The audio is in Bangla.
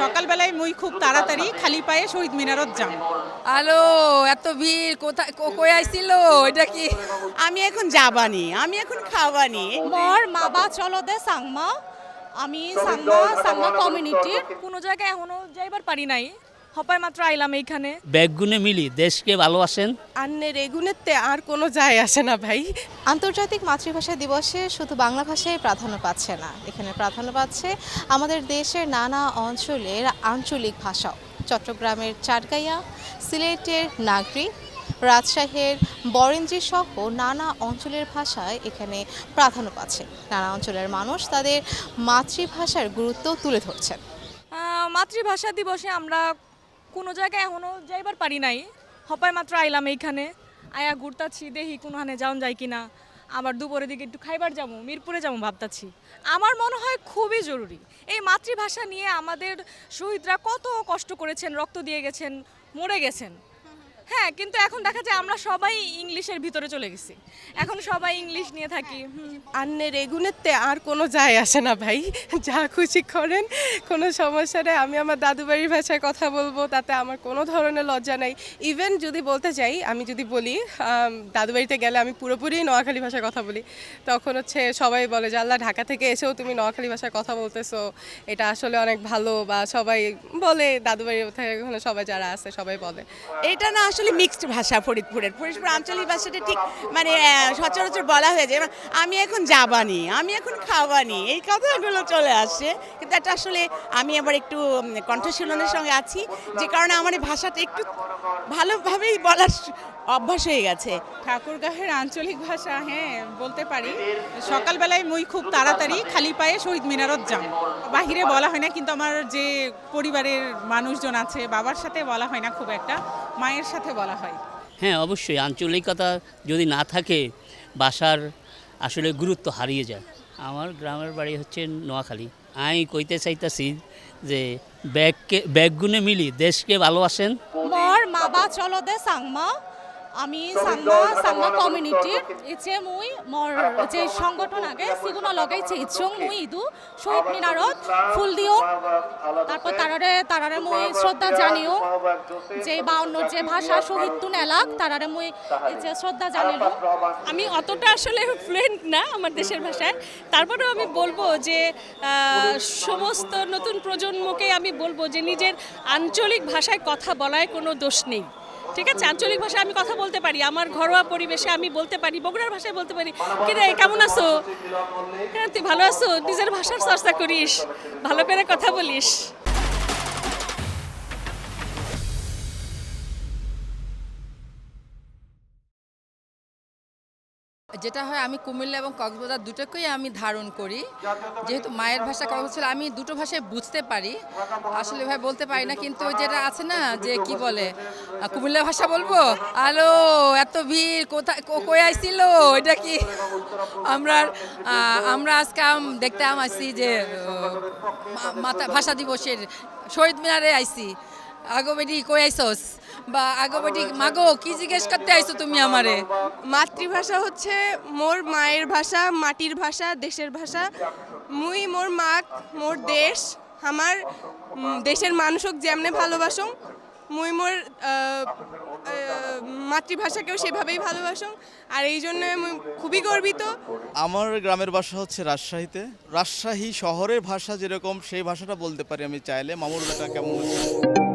সকালবেলায় মুই খুব তাড়াতাড়ি খালি পায়ে শহীদ মিনারত যাম। আলো এত ভিড় কোথায় কই আইছিল এটা কি? আমি এখন যাবানি, আমি এখন খাওয়ানি। মোর মা বা চলদে সাংমা আমি সাংমা কমিউনিটির কোনো জায়গায় এখনো যাইবার পারি নাই, হপায় মাত্র আইলাম এইখানে। ব্যাগগুনে মিলি দেশকে ভালোবাসেন। আন্নের এগুনেতে আর কোনো যায় আসে না ভাই। আন্তর্জাতিক মাতৃভাষা দিবসে শুধু বাংলা ভাষায় প্রাধান্য পাচ্ছে না, এখানে প্রাধান্য পাচ্ছে আমাদের দেশের নানা অঞ্চলের আঞ্চলিক ভাষাও। চট্টগ্রামের চাটগাইয়া, সিলেটের নাগরি, রাজশাহীর বরেন্দ্রী সহ নানা অঞ্চলের ভাষায় এখানে প্রাধান্য পাচ্ছে। নানা অঞ্চলের মানুষ তাদের মাতৃভাষার গুরুত্ব তুলে ধরছেন। মাতৃভাষা দিবসে আমরা কোনো জায়গায় এখনো যাইবার পারি নাই, হপায় মাত্র আইলাম এইখানে। আয়া ঘুরতাছি, দেখি কোনখানে যাওন যায় কিনা। আবার দুপুরের দিকে একটু খাইবার যাবো, মিরপুরে যাবো ভাবতাছি। আমার মনে হয় খুবই জরুরি। এই মাতৃভাষা নিয়ে আমাদের শহীদরা কত কষ্ট করেছেন, রক্ত দিয়ে গেছেন, মরে গেছেন। হ্যাঁ, কিন্তু এখন দেখা যায় আমরা সবাই ইংলিশের ভিতরে চলে গেছি, এখন সবাই ইংলিশ নিয়ে থাকি। আন্নের এগুনেতে আর কোনো যায় আসে না ভাই, যা খুশি করেন, কোনো সমস্যা নেই। আমি আমার দাদু বাড়ির ভাষায় কথা বলবো, তাতে আমার কোনো ধরনের লজ্জা নেই। ইভেন যদি বলতে চাই, আমি যদি বলি দাদু বাড়িতে গেলে আমি পুরোপুরি নোয়াখালী ভাষায় কথা বলি, তখন হচ্ছে সবাই বলে যে আল্লাহ, ঢাকা থেকে এসেও তুমি নোয়াখালী ভাষায় কথা বলতেছো, এটা আসলে অনেক ভালো। বা সবাই বলে, দাদু বাড়ির ওখানে সবাই যারা আছে সবাই বলে। এটা না আসলে মিক্সড ভাষা ফরিদপুর আঞ্চলিক ভাষাটা ঠিক মানে সচরাচর বলা হয়ে যায়। আমি এখন যাবানি, আমি এখন খাওয়ানি, এই কথাগুলো চলে আসে। কিন্তু এটা আসলে আমি আবার একটু কণ্ঠশীলনের সঙ্গে আছি, যে কারণে আমার এই ভাষাটা একটু ভালোভাবেই বলার অভ্যাস হয়ে গেছে। ঠাকুরগাঁয়ের আঞ্চলিক ভাষা, হ্যাঁ বলতে পারি। সকালবেলায় মুই খুব তাড়াতাড়ি খালি পায়ে শহীদ মিনারত যাম। বাহিরে বলা হয় না, কিন্তু আমার যে পরিবারের মানুষজন আছে, বাবার সাথে বলা হয় না খুব একটা, মায়ের সাথে বলা হয়। হ্যাঁ, অবশ্যই আঞ্চলিকতা যদি না থাকে ভাষার আসলে গুরুত্ব হারিয়ে যায়। আমার গ্রামের বাড়ি হচ্ছে নোয়াখালী। আমি কইতে চাইতাছি যে ব্যাগগুনে মিলি দেশকে ভালোবাসেন। মোর মা বা চলদে সাংমা আমি সাংমা কমিউনিটির ইচ্ছে মুই মোর যে সংগঠন আগে সিগুনা লগাইছে ইচ্ছং মুই ইদু শহীদ মিনারত ফুল দিও, তারপর তারারে মুই শ্রদ্ধা জানিও, যে 52 যে ভাষা শহীদ তুন এলাক তারারে মুই যে শ্রদ্ধা জানিল। আমি অতটা আসলে ফ্লুয়েন্ট না আমার দেশের ভাষায়, তারপরেও আমি বলবো যে সমস্ত নতুন প্রজন্মকে আমি বলবো যে নিজের আঞ্চলিক ভাষায় কথা বলায় কোনো দোষ নেই। ঠিক আছে, আঞ্চলিক ভাষায় আমি কথা বলতে পারি, আমার ঘরোয়া পরিবেশে আমি বলতে পারি, বগুড়ার ভাষায় বলতে পারি। কিরে কেমন আছো, হ্যাঁ তুই ভালো আছো, নিজের ভাষার চর্চা করিস, ভালো করে কথা বলিস। যেটা হয়, আমি কুমিল্লা এবং কক্সবাজার দুটোকেই আমি ধারণ করি। যেহেতু মায়ের ভাষা কক্সবাজার, আমি দুটো ভাষায় বুঝতে পারি, আসলে ভাই বলতে পারি না। কিন্তু ওই যেটা আছে না, যে কি বলে কুমিল্লা ভাষা বলবো, আলো এত ভিড় কোথায় কই আইছিল এটা কি? আমরা আজকে দেখতে আসছি যে ভাষা দিবসের শহীদ মিনারে আইছি। আগো বেটি কই আইসস, বা আগো বেটি মাগো কি জিজ্ঞেস করতে আইছো তুমি আমারে? মাতৃভাষা হচ্ছে মোর মায়ের ভাষা, মাটির ভাষা, দেশের ভাষা। মুই মোর মাক, মোর দেশ, আমার দেশের মানুষক যেমনে ভালোবাসং, মুই মোর মাতৃভাষাকেও সেভাবেই ভালোবাসং। আর এই জন্য আমি খুবই গর্বিত। আমার গ্রামের ভাষা হচ্ছে রাজশাহীতে। রাজশাহী শহরের ভাষা যেরকম, সেই ভাষাটা বলতে পারি আমি চাইলে। মামুর বেটা কেমন আছে?